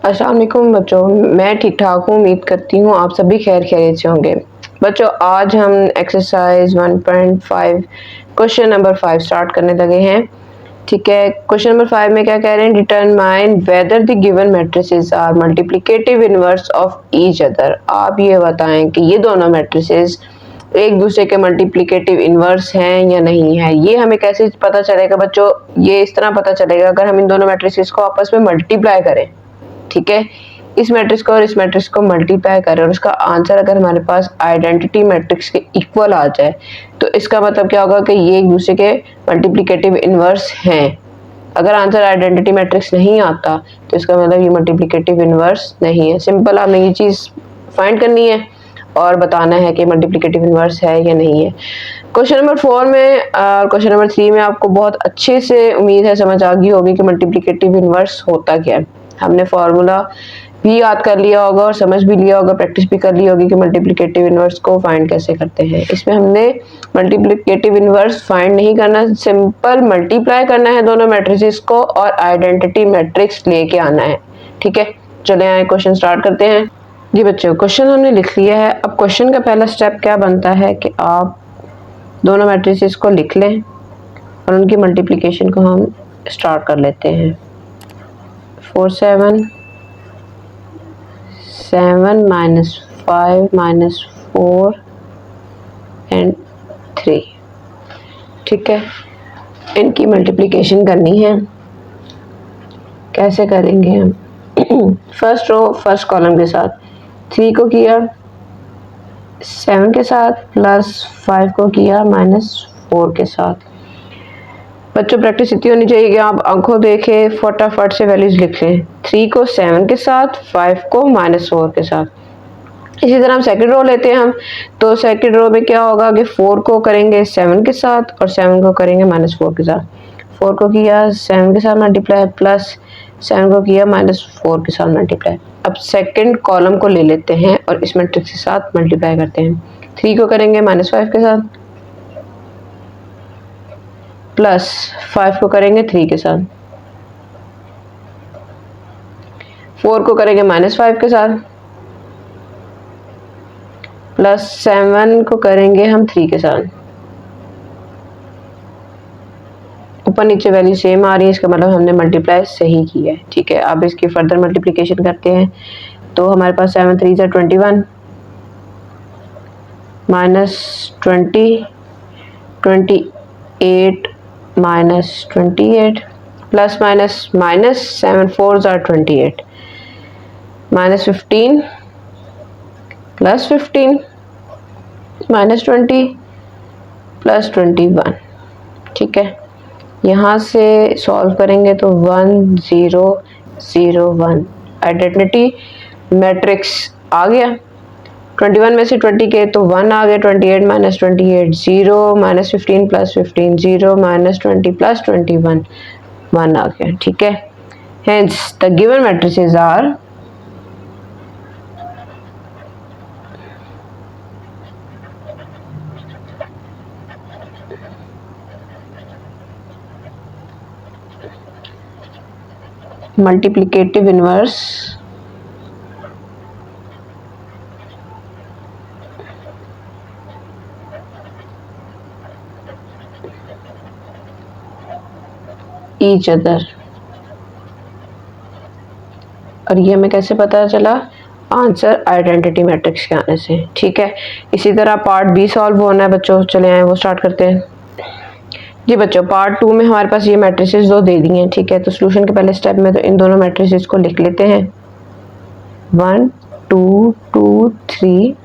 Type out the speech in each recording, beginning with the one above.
अस्सलाम वालेकुम बच्चों, मैं ठीक ठाक हूँ। उम्मीद करती हूँ आप सभी खैर खैरियत से होंगे। बच्चों, आज हम एक्सरसाइज 1.5 क्वेश्चन नंबर 5 स्टार्ट करने लगे हैं। ठीक है, क्वेश्चन नंबर 5 में क्या कह रहे हैं? Determine whether the given matrices are multiplicative inverse of each other. आप ये बताएं कि ये दोनों मैट्रिसेस एक दूसरे के मल्टीप्लिकेटिव इनवर्स हैं या नहीं है। ये हमें कैसे पता चलेगा बच्चों? ये इस तरह पता चलेगा अगर हम इन दोनों मैट्रिसेस को आपस में मल्टीप्लाई करें। ठीक है, इस मैट्रिक्स को और इस मैट्रिक्स को मल्टीप्लाई करें और उसका आंसर अगर हमारे पास आइडेंटिटी मैट्रिक्स के इक्वल आ जाए तो इसका मतलब क्या होगा कि ये एक दूसरे के मल्टीप्लिकेटिव इनवर्स हैं। अगर आंसर आइडेंटिटी मैट्रिक्स नहीं आता तो इसका मतलब ये मल्टीप्लिकेटिव इनवर्स नहीं है। सिंपल, आपने ये चीज़ फाइंड करनी है और बताना है कि मल्टीप्लिकेटिव इनवर्स है या नहीं है। क्वेश्चन नंबर 4 में और क्वेश्चन नंबर 3 में आपको बहुत अच्छे से उम्मीद है समझ आ गई होगी कि मल्टीप्लिकेटिव इनवर्स होता क्या है। हमने फार्मूला भी याद कर लिया होगा और समझ भी लिया होगा, प्रैक्टिस भी कर ली होगी कि मल्टीप्लिकेटिव इनवर्स को फाइंड कैसे करते हैं। इसमें हमने मल्टीप्लिकेटिव इनवर्स फाइंड नहीं करना, सिंपल मल्टीप्लाई करना है दोनों मैट्रिसेस को और आइडेंटिटी मैट्रिक्स लेके आना है। ठीक है, चले आए क्वेश्चन स्टार्ट करते हैं। जी बच्चों, क्वेश्चन हमने लिख लिया है। अब क्वेश्चन का पहला स्टेप क्या बनता है कि आप दोनों मैट्रिसेस को लिख लें और उनकी मल्टीप्लिकेशन को हम स्टार्ट कर लेते हैं। 4 7 7 minus 5 minus 4 and 3। ठीक है, इनकी मल्टीप्लिकेशन करनी है। कैसे करेंगे हम? फर्स्ट रो फर्स्ट कॉलम के साथ 3 को किया 7 के साथ प्लस 5 को किया -4 के साथ। बच्चों, प्रैक्टिस इतनी होनी चाहिए कि आप आंखों देखे फटाफट से वैल्यूज लिख लें। 3 को 7 के साथ, 5 को -4 के साथ। इसी तरह हम सेकंड रो लेते हैं हम, तो सेकंड रो में क्या होगा कि 4 को करेंगे 7 के साथ और 7 को करेंगे -4 के साथ। 4 को किया 7 के साथ मल्टीप्लाई प्लस 7 को किया -4 के साथ मल्टीप्लाई। अब सेकंड कॉलम को ले लेते हैं और इस मैट्रिक्स के साथ मल्टीप्लाई करते हैं। 3 को करेंगे -5 के साथ प्लस 5 को करेंगे 3 के साथ। 4 को करेंगे -5 के साथ प्लस 7 को करेंगे हम 3 के साथ। ऊपर नीचे वैल्यू सेम आ रही है, इसका मतलब हमने मल्टीप्लाई सही की है। ठीक है, अब इसकी फर्दर मल्टीप्लिकेशन करते हैं तो हमारे पास 7 3 जा 21 -20 28 -28 प्लस माइनस 7 4 जा 28 -15 प्लस 15 -20 प्लस 21। ठीक है, यहाँ से सॉल्व करेंगे तो 1 0 0 1 आइडेंटिटी मैट्रिक्स आ गया। 21 में से 20 के तो 1 आ गया। 28 -28 0 -15 प्लस 15 0 -20 प्लस 21 1 आ गया। ठीक है, hence the given matrices are multiplicative inverse each other. और ये हमें कैसे पता चला? आंसर आइडेंटिटी मैट्रिक्स के आने से। ठीक है, इसी तरह पार्ट बी सॉल्व होना है बच्चों। चले आए वो स्टार्ट करते हैं। जी बच्चों, पार्ट 2 में हमारे पास ये मैट्रिसेस दो दे दी हैं। ठीक है, तो सोल्यूशन के पहले स्टेप में तो इन दोनों मैट्रिसेस को लिख लेते हैं। 1 2 2 3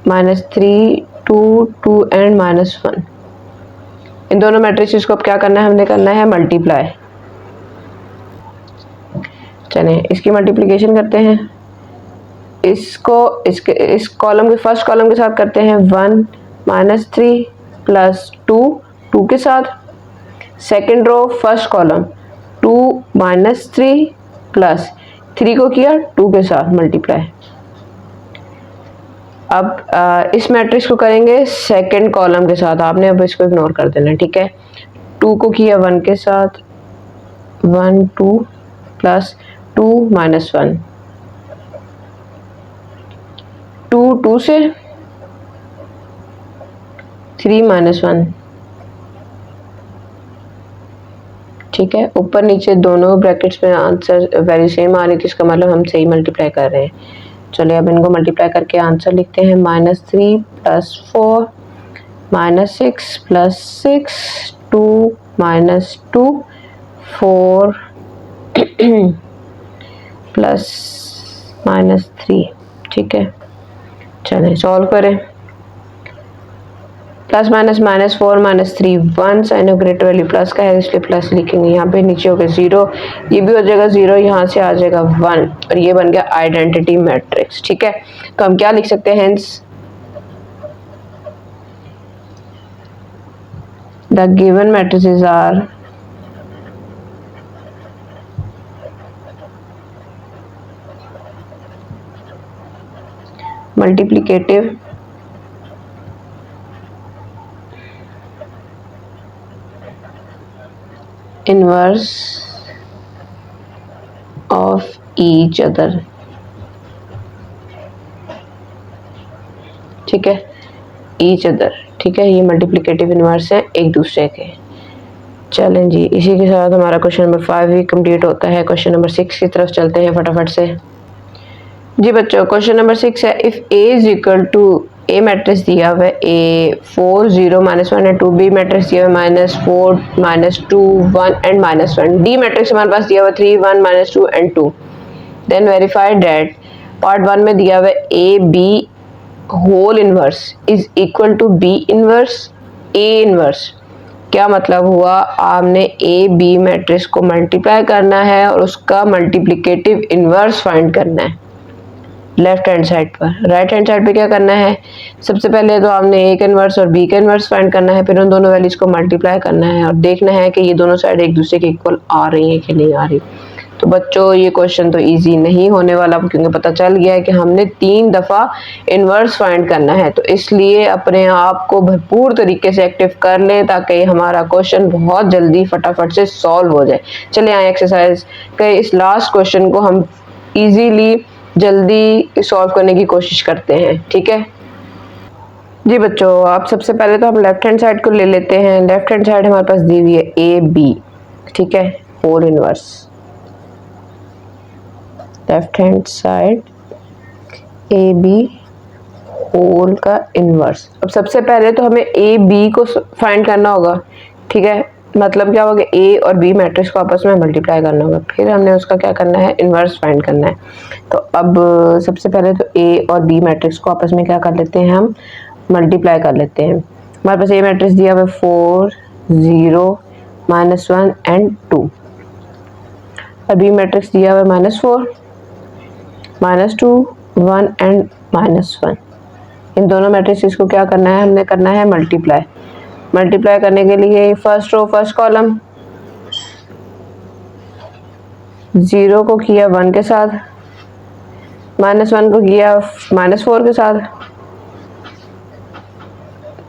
-3 2 2 एंड -1। इन दोनों मैट्रिसेस को अब क्या करना है? हमने करना है मल्टीप्लाई। चलें इसकी मल्टीप्लिकेशन करते हैं। इसको इस कॉलम के फर्स्ट कॉलम के साथ करते हैं 1 -3 प्लस 2 2 के साथ। Second row first column 2 -3 plus 3 को किया 2 के साथ मल्टीप्लाई। अब इस मैट्रिक्स को करेंगे सेकंड कॉलम के साथ। आपने अब इसको इग्नोर कर देना। ठीक है, 2 को किया 1 के साथ 1 2 प्लस 2 माइनस 1, 2 से 3 माइनस 1, ठीक है। ऊपर नीचे दोनों ब्रैकेट्स में आंसर वैल्यू सेम आ रही थी, इसका मतलब हम सही मल्टीप्लाई कर रहे हैं। चलिए अब इनको मल्टीप्लाई करके आंसर लिखते हैं। -3 + 4 -6 + 6 2 -2 4 प्लस -3, ठीक है। चलें सॉल्व करें। Plus minus -4 -3 1, sign of greater value plus का है इसलिए प्लस लिखेंगे। यहाँ पे नीचे हो गया 0, ये भी हो जाएगा 0, यहाँ से आ जाएगा 1 और ये बन गया आइडेंटिटी मैट्रिक्स, ठीक है। तो हम क्या लिख सकते हैं, hence the given matrices are multiplicative inverse of each other, ठीक है। ईच अदर, ठीक है, ये मल्टीप्लिकेटिव इनवर्स है एक दूसरे के। चलें जी, इसी के साथ हमारा क्वेश्चन नंबर 5 भी कंप्लीट होता है। क्वेश्चन नंबर 6 की तरफ चलते हैं फटाफट से। जी बच्चों, क्वेश्चन नंबर 6 है, if A is equal to a matrix दिया हुआ है ए 4 0 -1 एंड 2, बी मैट्रिक्स दिया हुआ है -4 -2 1 एंड -1, डी मैट्रिक्स हमारे पास दिया हुआ है 3 1 -2 and 2, then verify that part 1 में दिया हुआ है A B whole inverse is equal to B inverse A inverse. क्या मतलब हुआ, आपने ए बी मैट्रिक्स को मल्टीप्लाई करना है और उसका मल्टीप्लिकेटिव इनवर्स फाइंड करना है लेफ्ट हैंड साइड पर। राइट हैंड साइड पे क्या करना है, सबसे पहले तो आपने ए का इनवर्स और बी का इनवर्स फाइंड करना है, फिर उन दोनों वैल्यूज को मल्टीप्लाई करना है और देखना है कि ये दोनों साइड एक दूसरे के इक्वल आ रही हैं कि नहीं आ रही। तो बच्चों ये क्वेश्चन तो इजी नहीं होने वाला, क्योंकि पता चल गया है कि हमने 3 दफ़ा इनवर्स फाइंड करना है। तो इसलिए अपने आप को भरपूर तरीके से एक्टिव कर लें ताकि हमारा क्वेश्चन बहुत जल्दी फटाफट से सॉल्व हो जाए। चलिए आए एक्सरसाइज के इस लास्ट क्वेश्चन को हम इजीली जल्दी सॉल्व करने की कोशिश करते हैं, ठीक है जी बच्चों। आप सबसे पहले तो हम लेफ्ट हैंड साइड को ले लेते हैं। लेफ्ट हैंड साइड हमारे पास दी हुई है ए बी, ठीक है, whole inverse. Left hand side A B whole का इनवर्स। अब सबसे पहले तो हमें ए बी को फाइंड करना होगा, ठीक है। मतलब क्या होगा, ए और बी मैट्रिक्स को आपस में मल्टीप्लाई करना होगा, फिर हमने उसका क्या करना है, इनवर्स फाइंड करना है। तो अब सबसे पहले तो ए और बी मैट्रिक्स को आपस में क्या कर लेते हैं, हम मल्टीप्लाई कर लेते हैं। हमारे पास ए मैट्रिक्स दिया हुआ है 4 0 -1 एंड 2 और बी मैट्रिक्स दिया हुआ है -4 -2 1 एंड -1। इन दोनों मैट्रिक्स को क्या करना है, हमने करना है मल्टीप्लाई। मल्टीप्लाई करने के लिए फर्स्ट रो फर्स्ट कॉलम 0 को किया 1 के साथ, -1 को किया -4 के साथ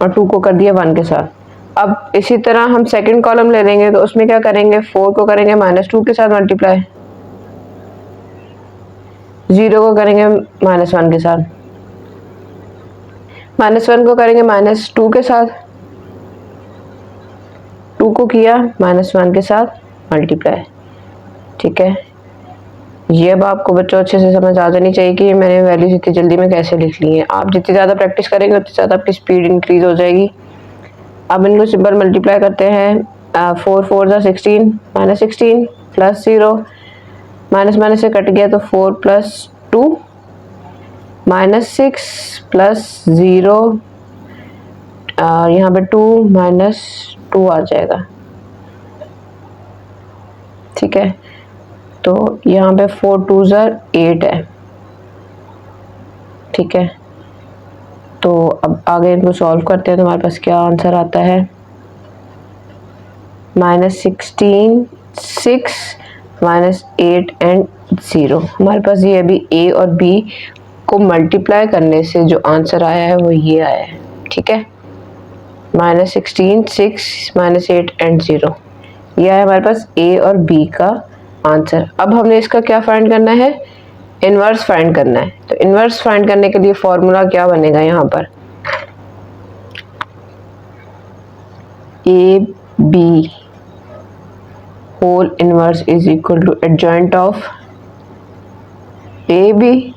और 2 को कर दिया 1 के साथ। अब इसी तरह हम सेकंड कॉलम ले लेंगे, तो उसमें क्या करेंगे, 4 को करेंगे -2 के साथ मल्टीप्लाई, 0 को करेंगे -1 के साथ, -1 को करेंगे -2 के साथ, 2 को किया -1 के साथ मल्टीप्लाई, ठीक है। ये अब आपको बच्चों अच्छे से समझ आ जानी चाहिए कि मैंने वैल्यूज इतनी जल्दी में कैसे लिख ली है। आप जितनी ज़्यादा प्रैक्टिस करेंगे उतनी ज़्यादा आपकी स्पीड इंक्रीज हो जाएगी। अब इनको सिंपल मल्टीप्लाई करते हैं। 4 4 16 -16 प्लस 0 माइनस माइनस से कट गया तो 4 + 2 -6 प्लस 0 और यहाँ पे 2 - 2 आ जाएगा, ठीक है। तो यहाँ पे 4 2 8 है, ठीक है। तो अब आगे इनको सॉल्व करते हैं तो हमारे पास क्या आंसर आता है, -16 6 -8 एंड 0। हमारे पास ये अभी ए और बी को मल्टीप्लाई करने से जो आंसर आया है वो ये आया है, ठीक है। -16 6 -8 एंड 0 यह है हमारे पास ए और बी का आंसर। अब हमने इसका क्या फाइंड करना है, इनवर्स फाइंड करना है। तो इनवर्स फाइंड करने के लिए फॉर्मूला क्या बनेगा यहाँ पर, A B whole inverse is equal to adjoint of A B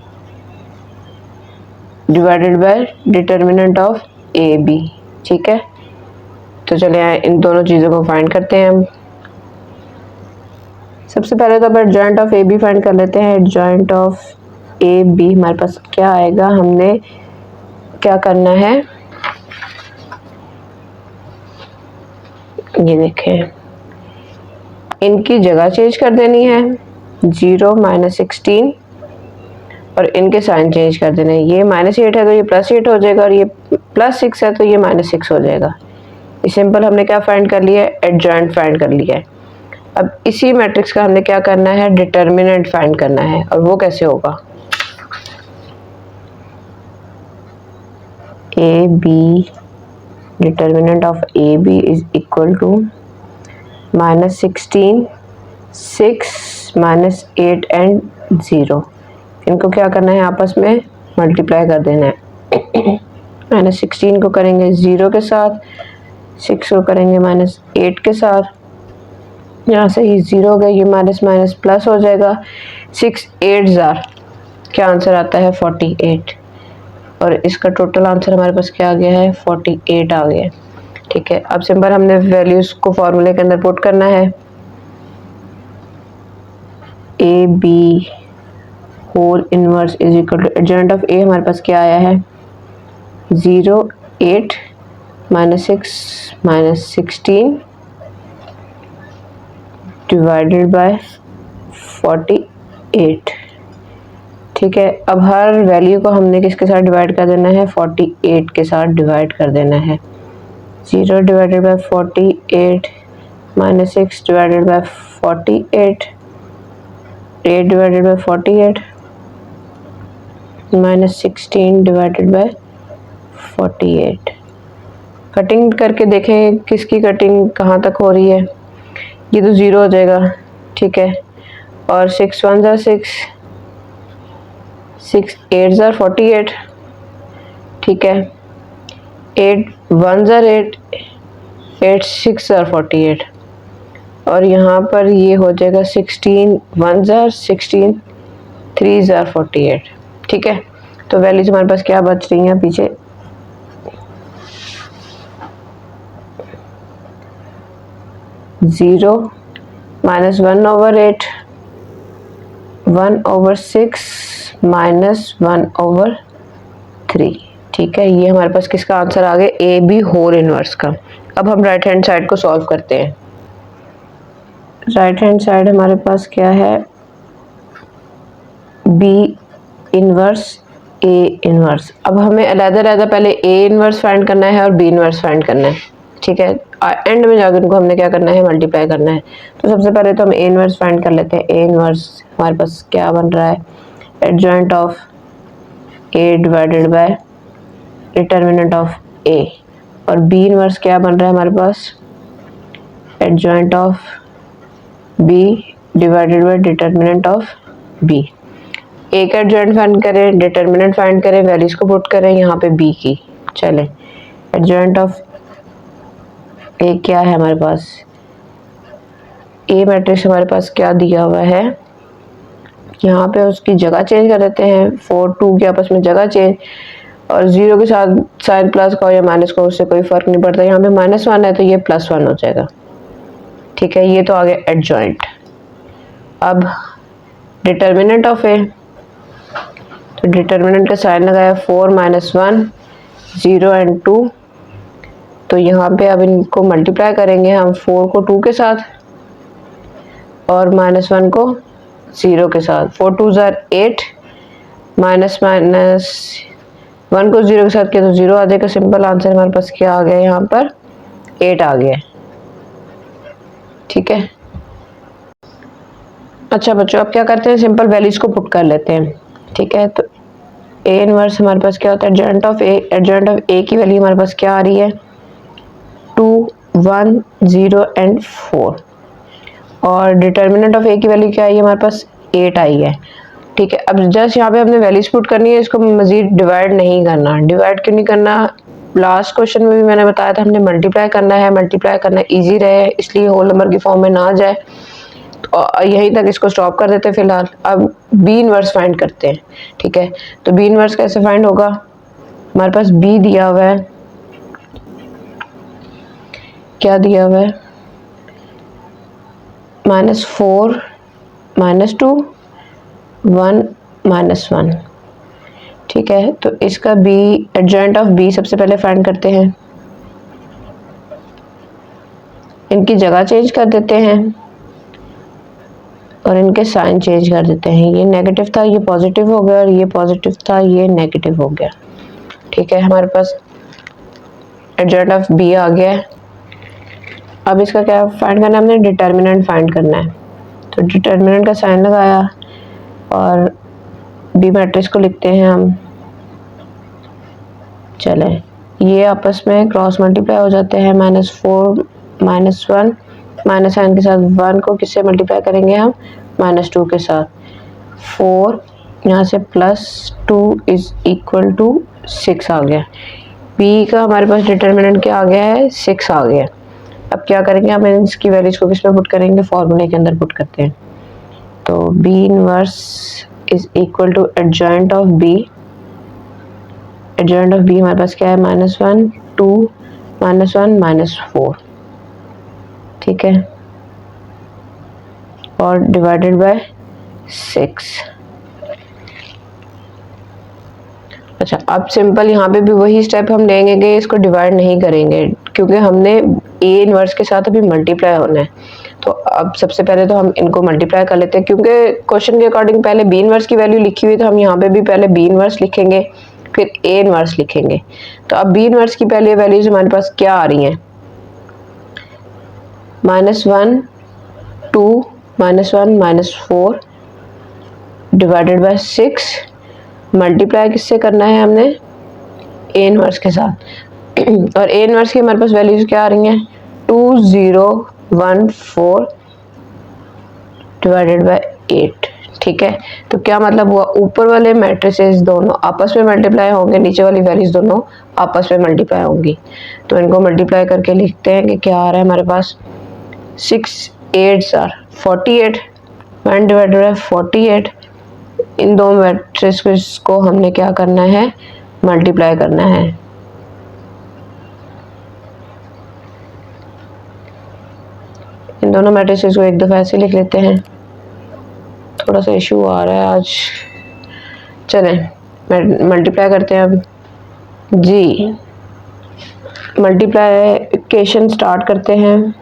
divided by determinant of A B. ठीक है, तो चलिए इन दोनों चीज़ों को फाइंड करते हैं हम। सबसे पहले तो अब adjoint of A B find कर लेते हैं। एडजॉइंट ऑफ ए बी हमारे पास क्या आएगा, हमने क्या करना है, ये देखें, इनकी जगह चेंज कर देनी है, 0 माइनस 16, और इनके साइन चेंज कर देने। ये -8 है तो ये +8 हो जाएगा, और ये +6 है तो ये -6 हो जाएगा। ये सिंपल हमने क्या फाइंड कर लिया है, एडजॉइंट फाइंड कर लिया है। अब इसी मैट्रिक्स का हमने क्या करना है, डिटर्मिनेंट फाइंड करना है। और वो कैसे होगा, A B determinant of A B is equal to -16, 6, -8 and 0। इनको क्या करना है, आपस में मल्टीप्लाई कर देना है। -16 को करेंगे 0 के साथ, 6 को करेंगे -8 के साथ, यहाँ से ये 0 हो गया, ये माइनस माइनस प्लस हो जाएगा। 6 8 जार क्या आंसर आता है, 48। और इसका टोटल आंसर हमारे पास क्या आ गया है, 48 आ गया। ठीक है, अब सिंपल हमने वैल्यूज को फॉर्मूले के अंदर पुट करना है। A B whole inverse is equal to adjoint of A, हमारे पास क्या आया है, 0 8 -6 -16 डिवाइडेड बाय 48। ठीक है, अब हर वैल्यू को हमने किसके साथ डिवाइड कर देना है, 48 के साथ डिवाइड कर देना है। 0 divided by 48 -6 divided by 48, 8 divided by 48 -16 divided by 48। Cutting करके देखें किसकी कटिंग कहाँ तक हो रही है, ये तो 0 हो जाएगा। ठीक है, और 6 1 ज़ा 6, 6 8 ज़ा 48। ठीक है, 8 1 ज़ा 8, 8 6 ज़ा 48, और यहाँ पर ये हो जाएगा 16 1 ज़ा 16, 3 ज़ा 48। ठीक है, तो वैल्यूज हमारे पास क्या बच रही हैं पीछे, 0 -1/8, 1/6 -1/3। ठीक है, ये हमारे पास किसका आंसर आ गया, ए बी होल इनवर्स का। अब हम राइट हैंड साइड को सॉल्व करते हैं। राइट हैंड साइड हमारे पास क्या है, बी इनवर्स ए इनवर्स। अब हमें अलग-अलग पहले ए इनवर्स फाइंड करना है और बी इनवर्स फाइंड करना है। ठीक है, एंड में जाकर इनको हमने क्या करना है, मल्टीप्लाई करना है। तो सबसे पहले तो हम ए इनवर्स फाइंड कर लेते हैं। ए इनवर्स हमारे पास क्या बन रहा है, adjoint of A divided by determinant of A, और बी इनवर्स क्या बन रहा है हमारे पास, adjoint of B divided by determinant of B. A का एडजॉइंट फाइंड करें, डिटर्मिनेंट फाइंड करें, वैल्यूज को पुट करें यहाँ पे बी की। चले, एडजॉइंट ऑफ ए क्या है हमारे पास, ए मैट्रिक्स हमारे पास क्या दिया हुआ है, यहाँ पे उसकी जगह चेंज कर देते हैं, 4 2 के आपस में जगह चेंज, और 0 के साथ साइन प्लस का हो या माइनस का उससे कोई फर्क नहीं पड़ता। यहाँ पे -1 है तो ये +1 हो जाएगा। ठीक है, ये तो आ गया एडजॉइंट। अब डिटर्मिनेंट ऑफ ए, तो डिटर्मिनेंट का साइन लगाया, 4 -1 0 एंड 2। तो यहाँ पे अब इनको मल्टीप्लाई करेंगे हम, 4 को 2 के साथ और -1 को 0 के साथ। 4 2 ज़ा 8, माइनस 1 को 0 के साथ किया तो 0 आ जाएगा। सिंपल आंसर हमारे पास क्या आ गया, यहाँ पर 8 आ गया। ठीक है, अच्छा बच्चों, अब क्या करते हैं, सिंपल वैल्यूज को पुट कर लेते हैं। ठीक है, तो ए इनवर्स हमारे पास क्या होता है, adjoint of A. Adjoint of A की वैल्यू हमारे पास क्या आ रही है, 2 1 0 एंड 4, और डिटर्मिनेंट ऑफ ए की वैल्यू क्या आई है हमारे पास 8 आई है। ठीक है, अब जस्ट यहाँ पे हमने वैल्यूज पुट करनी है, इसको मजीद डिवाइड नहीं करना। डिवाइड क्यों नहीं करना, लास्ट क्वेश्चन में भी मैंने बताया था हमने मल्टीप्लाई करना है, मल्टीप्लाई करना ईजी रहे इसलिए होल नंबर की फॉर्म में ना जाए। तो यहीं तक इसको स्टॉप कर देते हैं फिलहाल। अब बी इनवर्स फाइंड करते हैं। ठीक है, तो बी इनवर्स कैसे फाइंड होगा, हमारे पास बी दिया हुआ है, क्या दिया हुआ है, -4 -2 1 -1। ठीक है, तो इसका बी एडजॉइंट ऑफ बी सबसे पहले फाइंड करते हैं। इनकी जगह चेंज कर देते हैं और इनके साइन चेंज कर देते हैं। ये नेगेटिव था, ये पॉजिटिव हो गया, और ये पॉजिटिव था, ये नेगेटिव हो गया। ठीक है, हमारे पास एडजॉइंट ऑफ बी आ गया है। अब इसका क्या फाइंड करना है, हमने डिटर्मिनेंट फाइंड करना है। तो डिटर्मिनेंट का साइन लगाया और बी मैट्रिक्स को लिखते हैं हम। चले, ये आपस में क्रॉस मल्टीप्लाई हो जाते हैं। -4 -1 माइनस साइन के साथ 1 को किससे मल्टीप्लाई करेंगे हम, -2 के साथ। 4 यहाँ से +2 इज इक्वल टू 6 आ गया। बी का हमारे पास डिटर्मिनेंट क्या आ गया है, 6 आ गया। अब क्या करेंगे, हम इसकी वैल्यूज को किस में पुट करेंगे, फॉर्मूले के अंदर पुट करते हैं। तो B inverse is equal to adjoint of B. Adjoint of B हमारे पास क्या है, -1 2 -1 -4। ठीक है, और डिवाइडेड बाय 6। अच्छा, अब सिंपल यहाँ पे भी वही स्टेप हम लेंगे कि इसको डिवाइड नहीं करेंगे, क्योंकि हमने ए इनवर्स के साथ अभी मल्टीप्लाई होना है। तो अब सबसे पहले तो हम इनको मल्टीप्लाई कर लेते हैं, क्योंकि क्वेश्चन के अकॉर्डिंग पहले बी इनवर्स की वैल्यू लिखी हुई, तो हम यहाँ पे भी पहले बी इनवर्स लिखेंगे फिर ए इनवर्स लिखेंगे। तो अब बी इनवर्स की पहले वैल्यूज हमारे पास क्या आ रही हैं, -1 2 -1 -4 डिवाइडेड बाय 6। मल्टीप्लाई किससे करना है हमने, ए इनवर्स के साथ। और ए इनवर्स की हमारे पास वैल्यूज क्या आ रही हैं, 2014 डिवाइडेड बाय 8। ठीक है, तो क्या मतलब हुआ, ऊपर वाले मैट्रिसेस दोनों आपस में मल्टीप्लाई होंगे, नीचे वाली वैल्यूज दोनों आपस में मल्टीप्लाई होंगी। तो इनको मल्टीप्लाई करके लिखते हैं कि क्या आ रहा है हमारे पास, 6 8s are 48 1 डिवाइडेड बाय 48। इन दो मैट्रिसेस को हमने क्या करना है, मल्टीप्लाई करना है। इन दोनों मैट्रिसेस को एक दफा ऐसे लिख लेते हैं, थोड़ा सा इशू आ रहा है आज। चलें मल्टीप्लाई करते हैं अब जी, मल्टीप्लिकेशन स्टार्ट करते हैं।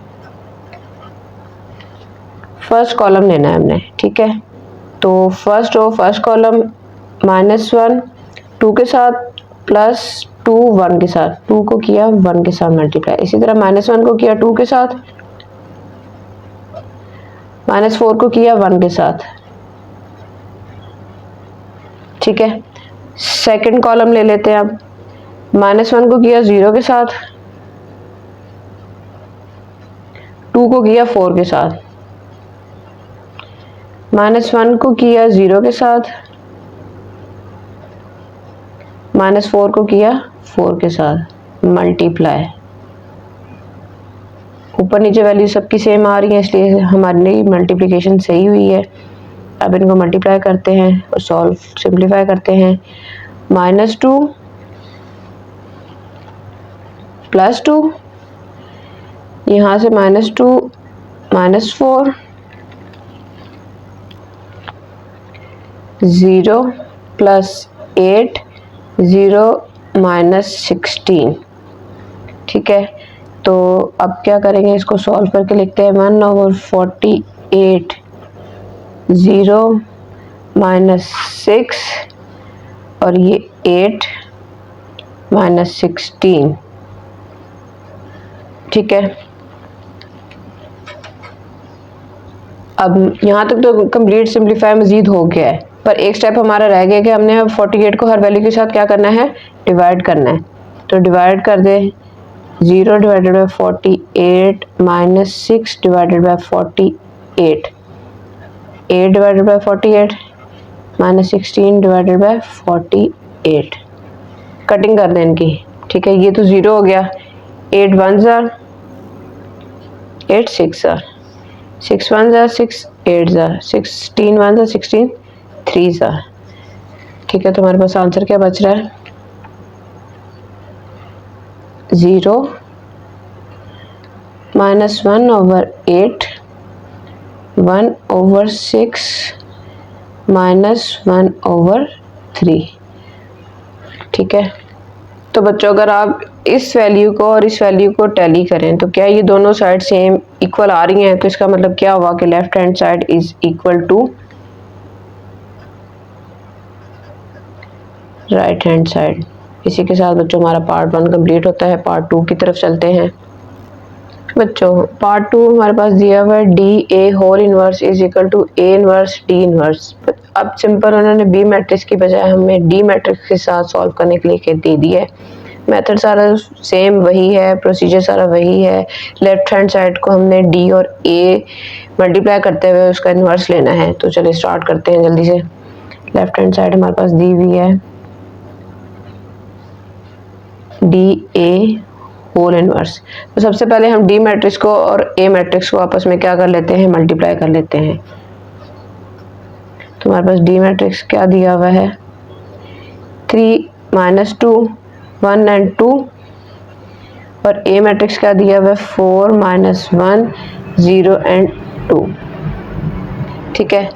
फर्स्ट कॉलम लेना है हमने। ठीक है, तो फर्स्ट रो फर्स्ट कॉलम -1 2 के साथ +2 1 के साथ, 2 को किया 1 के साथ मल्टीप्लाई। इसी तरह -1 को किया 2 के साथ, -4 को किया 1 के साथ। ठीक है, सेकंड कॉलम ले लेते हैं अब। -1 को किया 0 के साथ, 2 को किया 4 के साथ, -1 को किया 0 के साथ, -4 को किया 4 के साथ मल्टीप्लाई। ऊपर नीचे वैल्यू सबकी सेम आ रही है, इसलिए हमारी मल्टीप्लिकेशन सही हुई है। अब इनको मल्टीप्लाई करते हैं और सॉल्व सिंप्लीफाई करते हैं। -2 +2, यहाँ से -2 -4 0 +8 0 -16। ठीक है, तो अब क्या करेंगे, इसको सॉल्व करके लिखते हैं 1/48 0 -6 और ये 8 -16। ठीक है, अब यहाँ तक तो कंप्लीट सिंप्लीफाई मजीद हो गया है, पर एक स्टेप हमारा रह गया कि हमने अब 48 को हर वैल्यू के साथ क्या करना है, डिवाइड करना है। तो डिवाइड कर दे, 0 divided by 48 -6 divided by 48 8, 8 divided by 48 minus 16 divided by 48। Cutting कर दें इनकी, ठीक है। ये तो 0 हो गया, 8 1 jar 8 6 jar 6 1 jar 6 8 jar 16 1 jar 16 3 jar, ठीक है। तो हमारे पास आंसर क्या बच रहा है, 0 माइनस 1/8 1/6 माइनस 1/3, ठीक है। तो बच्चों अगर आप इस वैल्यू को और इस वैल्यू को टैली करें तो क्या ये दोनों साइड सेम इक्वल आ रही हैं, तो इसका मतलब क्या हुआ कि left hand side is equal to right hand side. इसी के साथ बच्चों हमारा पार्ट 1 कंप्लीट होता है। पार्ट 2 की तरफ चलते हैं। बच्चों पार्ट 2 हमारे पास दिया हुआ है D A whole inverse is equal to A inverse D inverse. अब सिंपल उन्होंने बी मैट्रिक्स की बजाय हमें डी मैट्रिक्स के साथ सॉल्व करने के लिए दे दिया है। मेथड सारा सेम वही है, प्रोसीजर सारा वही है। लेफ्ट हैंड साइड को हमने डी और ए मल्टीप्लाई करते हुए उसका इन्वर्स लेना है। तो चलिए स्टार्ट करते हैं जल्दी से। लेफ्ट हैंड साइड हमारे पास दी हुई है डी ए होल इनवर्स। तो सबसे पहले हम डी मैट्रिक्स को और ए मैट्रिक्स को आपस में क्या कर लेते हैं, मल्टीप्लाई कर लेते हैं। तो हमारे पास डी मैट्रिक्स क्या दिया हुआ है, 3 - 2 1 and 2, और ए मैट्रिक्स क्या दिया हुआ है, 4 - 1 0 and 2, ठीक है।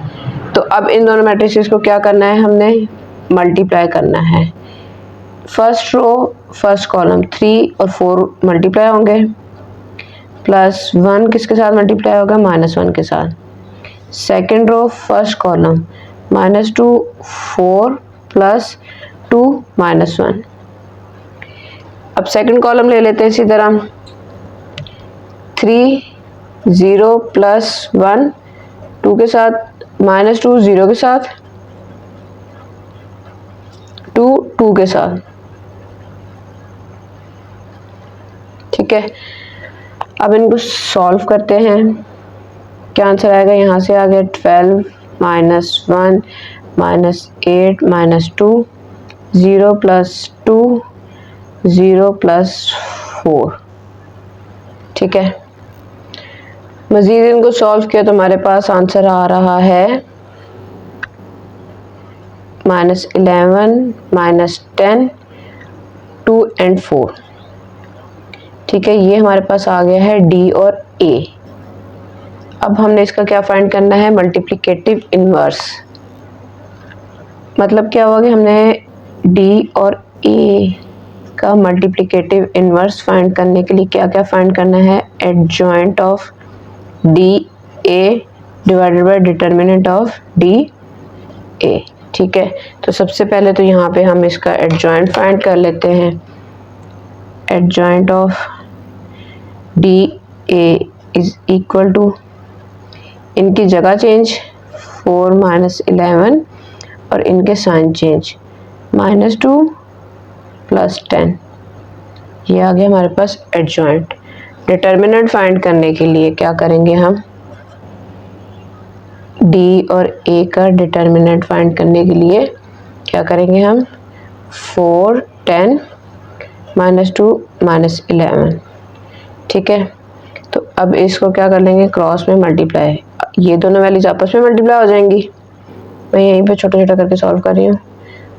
तो अब इन दोनों मैट्रिक्स को क्या करना है, हमने मल्टीप्लाई करना है। फर्स्ट रो फर्स्ट कॉलम 3 और 4 मल्टीप्लाई होंगे, प्लस 1 किसके साथ मल्टीप्लाई होगा, -1 के साथ। Second row first column -2 4 plus 2 -1। अब सेकंड कॉलम ले लेते हैं इसी तरह, 3 0 प्लस 1 2 के साथ, -2 0 के साथ, 2 2 के साथ, ठीक है। अब इनको सॉल्व करते हैं, क्या आंसर आएगा, यहाँ से आ गया 12 - 1 -8 -2 0 + 2 0 + 4, ठीक है। मजीद इनको सॉल्व किया तो हमारे पास आंसर आ रहा है -11 -10 2 and 4, ठीक है। ये हमारे पास आ गया है डी और ए। अब हमने इसका क्या फाइंड करना है, मल्टीप्लिकेटिव इनवर्स। मतलब क्या हुआ कि हमने डी और ए का मल्टीप्लिकेटिव इनवर्स फाइंड करने के लिए क्या क्या फाइंड करना है, adjoint of D A divided by determinant of D ए, ठीक है। तो सबसे पहले तो यहाँ पे हम इसका एडजॉइंट फाइंड कर लेते हैं। Adjoint of D A is equal to, इनकी जगह चेंज 4 - 11 और इनके साइन चेंज -2 + 10, ये आ गया हमारे पास एडजॉइंट। डिटर्मिनेंट फाइंड करने के लिए क्या करेंगे, हम डी और ए का डिटर्मिनेंट फाइंड करने के लिए क्या करेंगे, हम 4 10 -2 -11, ठीक है। तो अब इसको क्या कर लेंगे, क्रॉस में मल्टीप्लाई, ये दोनों वैल्यूज आपस में मल्टीप्लाई हो जाएंगी। मैं यहीं पे छोटा छोटा करके सॉल्व कर रही हूँ।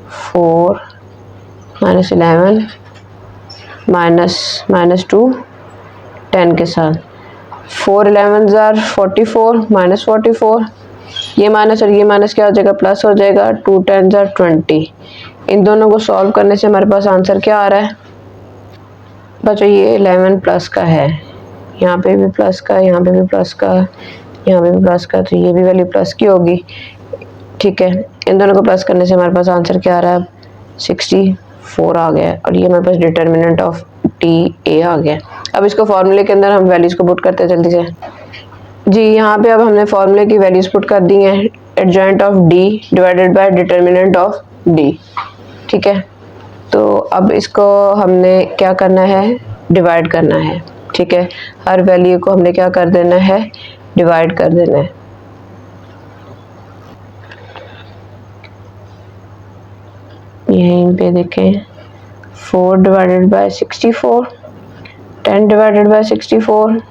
4 - 11 -2 10 के साथ, 4 11 जार 44 -44, ये माइनस और ये माइनस क्या हो जाएगा, प्लस हो जाएगा, 2 10 जार 20। इन दोनों को सॉल्व करने से हमारे पास आंसर क्या आ रहा है बच्चों, ये 11 प्लस का है, यहाँ पे भी प्लस का, यहाँ पे भी प्लस का, यहाँ पे भी प्लस का, तो ये भी वैल्यू प्लस की होगी, ठीक है। इन दोनों को प्लस करने से हमारे पास आंसर क्या आ रहा है, 64 आ गया, और ये हमारे पास डिटर्मिनेंट ऑफ डी ए आ गया। अब इसको फॉर्मूले के अंदर हम वैल्यूज को पुट करते हैं जल्दी से। जी यहाँ पे अब हमने फॉर्मूले की वैल्यूज पुट कर दी हैं, adjoint of D divided by determinant of D, ठीक है। तो अब इसको हमने क्या करना है, डिवाइड करना है, ठीक है। हर वैल्यू को हमने क्या कर देना है, डिवाइड कर देना है। यहीं पे देखें 4 divided by 64, 10 divided by 64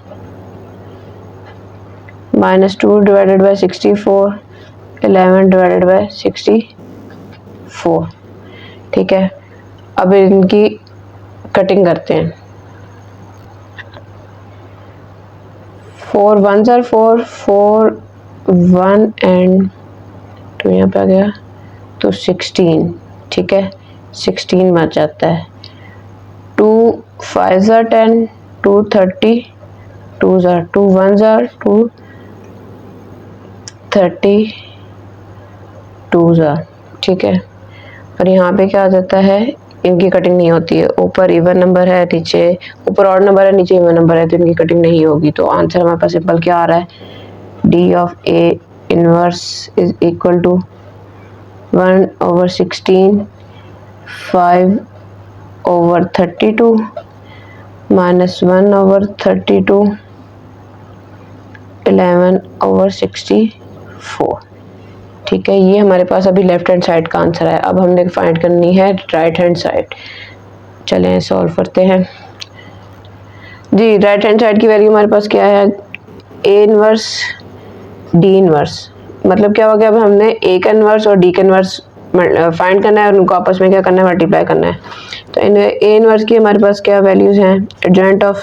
minus 2 divided by 64, 11 divided by 64। ठीक है, अब इनकी कटिंग करते हैं। 4 1s are 4, 4 1 एंड 2 यहाँ पे आ गया तो 16। ठीक है, 16 बच जाता है। 2 5s are 10, 2 30, 2s are 2 1s are 2 30, 2s are। ठीक है, और यहाँ पे क्या आ जाता है, इनकी कटिंग नहीं होती है। ऊपर इवन नंबर है, नीचे ऊपर ऑड नंबर है, नीचे इवन नंबर है, तो इनकी कटिंग नहीं होगी। तो आंसर हमारे पास सिंपल क्या आ रहा है, D of A inverse is equal to 1/16, 5/32 minus 1/32, 11/64। ठीक है, ये हमारे पास अभी लेफ्ट हैंड साइड का आंसर है। अब हमने फाइंड करनी है राइट हैंड साइड। चलें सॉल्व करते हैं जी। राइट हैंड साइड की वैल्यू हमारे पास क्या है, ए इनवर्स डी इनवर्स। मतलब क्या हो गया, अब हमने ए का इनवर्स और डी का इनवर्स फाइंड करना है और उनको आपस में क्या करना है, मल्टीप्लाई करना है। तो इन ए इनवर्स की हमारे पास क्या वैल्यूज हैं, adjoint of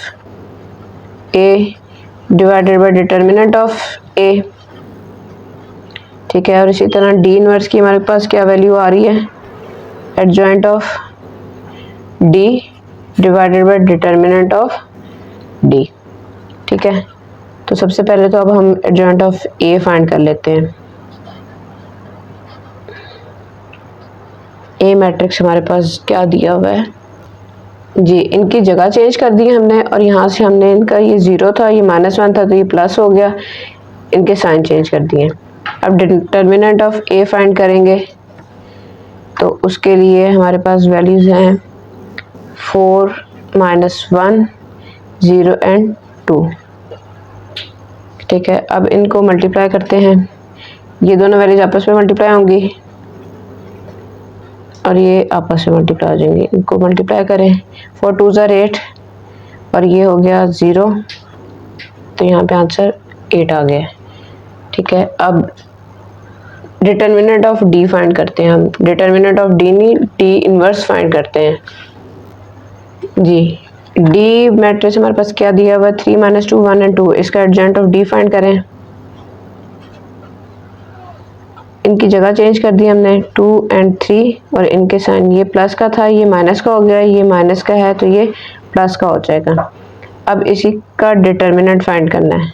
A divided by determinant of A. ठीक है, और इसी तरह डी इनवर्स की हमारे पास क्या वैल्यू आ रही है, adjoint of D divided by determinant of D. ठीक है, तो सबसे पहले तो अब हम एडजॉइंट ऑफ ए फाइंड कर लेते हैं। ए मैट्रिक्स हमारे पास क्या दिया हुआ है जी, इनकी जगह चेंज कर दी हमने, और यहाँ से हमने इनका ये 0 था, ये -1 था, तो ये प्लस हो गया, इनके साइन चेंज कर दिए। अब डिटर्मिनेंट ऑफ ए फाइंड करेंगे, तो उसके लिए हमारे पास वैल्यूज हैं 4 -1 0 एंड 2। ठीक है, अब इनको मल्टीप्लाई करते हैं। ये दोनों वैल्यूज आपस में मल्टीप्लाई होंगी और ये आपस में मल्टीप्लाई हो जाएंगे। इनको मल्टीप्लाई करें, 4 2s are 8 और ये हो गया 0, तो यहाँ पे आंसर 8 आ गया। ठीक है, अब डिटर्मिनेंट ऑफ डी फाइंड करते हैं हम। डिटर्मिनेंट ऑफ डी नहीं, डी इनवर्स फाइंड करते हैं जी। डी मैट्रिक्स हमारे पास क्या दिया हुआ है, 3 - 2 1 एंड 2। इसका एडजॉइंट ऑफ डी फाइंड करें। इनकी जगह चेंज कर दी हमने, 2 एंड 3, और इनके साइन, ये प्लस का था, ये माइनस का हो गया, ये माइनस का है, तो ये प्लस का हो जाएगा। अब इसी का डिटर्मिनेंट फाइंड करना है।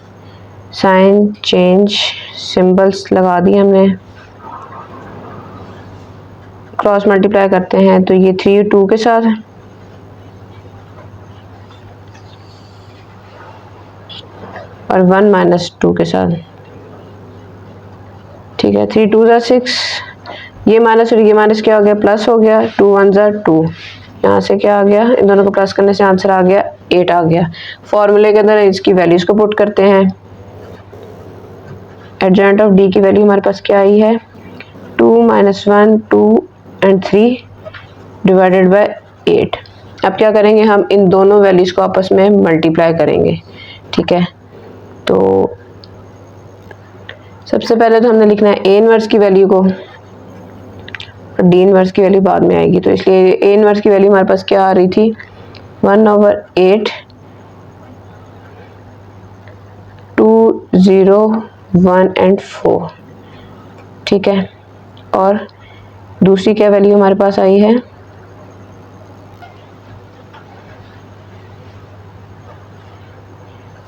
साइन चेंज सिंबल्स लगा दिए हमने, क्रॉस मल्टीप्लाई करते हैं, तो ये 3 2 के साथ और 1 - 2 के साथ। ठीक है, 3 2s are 6, ये माइनस और ये माइनस क्या हो गया, प्लस हो गया, 2 1s are 2। यहाँ से क्या आ गया, इन दोनों को प्लस करने से आंसर आ गया 8 आ गया। फॉर्मूले के अंदर इसकी वैल्यूज को पुट करते हैं। एडजॉइंट ऑफ डी की वैल्यू हमारे पास क्या आई है, 2 - 1 2 एंड 3 डिवाइडेड बाय 8। अब क्या करेंगे, हम इन दोनों वैल्यूज को आपस में मल्टीप्लाई करेंगे। ठीक है, तो सबसे पहले तो हमने लिखना है ए इनवर्स की वैल्यू को, और डी इनवर्स की वैल्यू बाद में आएगी। तो इसलिए ए इनवर्स की वैल्यू हमारे पास क्या आ रही थी, 1/8 2 0 1 एंड 4। ठीक है, और दूसरी क्या वैल्यू हमारे पास आई है,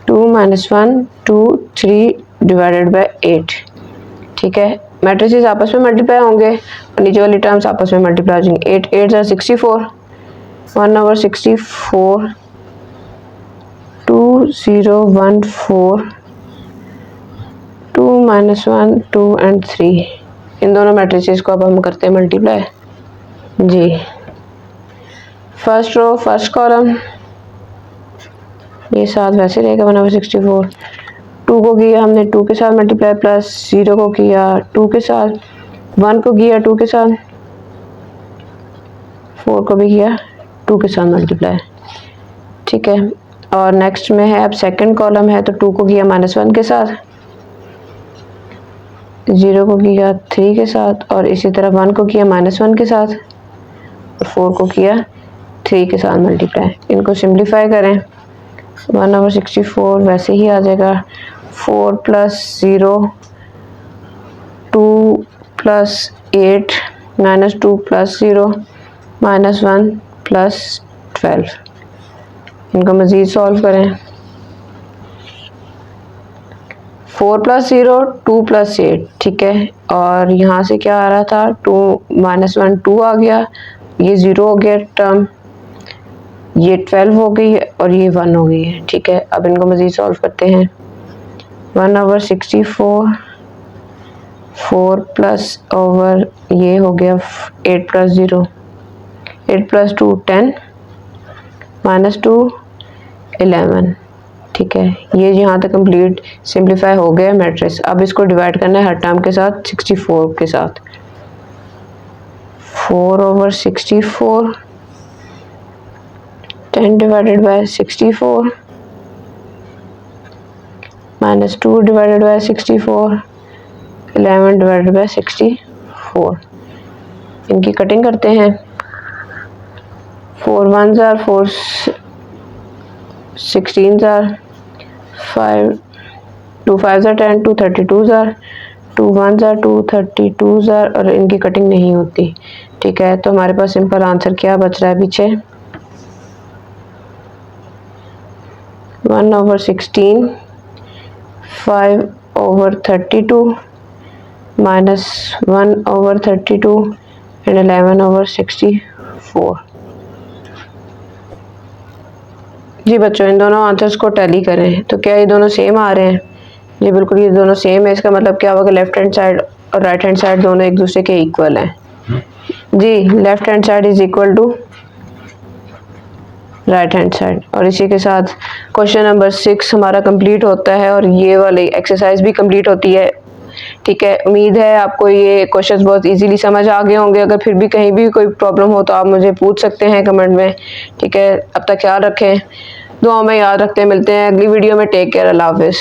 2 - 1 2 3 डिवाइडेड बाय 8। ठीक है, मैट्रिसेस आपस में मल्टीप्लाई होंगे और नीचे वाली टर्म्स आपस में मल्टीप्लाई हो जाएंगे। 8 8s are 64, 1/64 2 0 1 4 2 - 1 2 एंड 3। इन दोनों मैट्रिसेस को अब हम करते हैं मल्टीप्लाई जी। फर्स्ट रो फर्स्ट कॉलम, ये 7 वैसे रहेगा, 1/64, 2 को किया हमने 2 के साथ मल्टीप्लाई, प्लस 0 को किया 2 के साथ, 1 को किया 2 के साथ, 4 को भी किया 2 के साथ मल्टीप्लाई, ठीक है। और नेक्स्ट में है, अब सेकंड कॉलम है, तो 2 को किया -1 के साथ, 0 को किया 3 के साथ, और इसी तरह 1 को किया -1 के साथ, और 4 को किया 3 के साथ मल्टीप्लाई। इनको सिंप्लीफाई करें, 1/64 वैसे ही आ जाएगा, 4 + 0 2 + 8 -2 + 0 -1 + 12। इनको मज़ीद सॉल्व करें, 4 + 0 2 + 8, ठीक है। और यहाँ से क्या आ रहा था, 2 -1 2 आ गया, ये 0 हो गया टर्म, ये 12 हो गई है और ये 1 हो गई है, ठीक है। अब इनको मज़ीद सॉल्व करते हैं, 1/64 4 प्लस ओवर ये हो गया 8 + 0 8 + 2 10 -2 11, ठीक है। ये यहाँ तक कंप्लीट सिंप्लीफाई हो गया मैट्रिक्स। अब इसको डिवाइड करना है हर टर्म के साथ 64 के साथ, 4/64 10 / 64 -2 / 64 11 / 64। इनकी कटिंग करते हैं, 4 1s are 4 16s are 5 2 5s are 10 2 32s are 2 1s are 2 32s are, और इनकी कटिंग नहीं होती, ठीक है। तो हमारे पास सिंपल आंसर क्या बच रहा है पीछे, 1/16 5/32 -1/32 एंड 11/64। जी बच्चों, इन दोनों आंसर्स को टैली करें तो क्या ये दोनों सेम आ रहे हैं? जी बिल्कुल, ये दोनों सेम है। इसका मतलब क्या होगा, लेफ्ट हैंड साइड और राइट हैंड साइड दोनों एक दूसरे के इक्वल हैं। जी, left hand side is equal to right hand side. और इसी के साथ क्वेश्चन नंबर 6 हमारा कंप्लीट होता है और ये वाली एक्सरसाइज भी कंप्लीट होती है, ठीक है। उम्मीद है आपको ये क्वेश्चंस बहुत इजीली समझ आ गए होंगे। अगर फिर भी कहीं भी कोई प्रॉब्लम हो तो आप मुझे पूछ सकते हैं कमेंट में, ठीक है। अब तक ख्याल रखें, दुआ में याद रखते हैं। मिलते हैं अगली वीडियो में। टेक केयर, अल्लाह हाफिज़।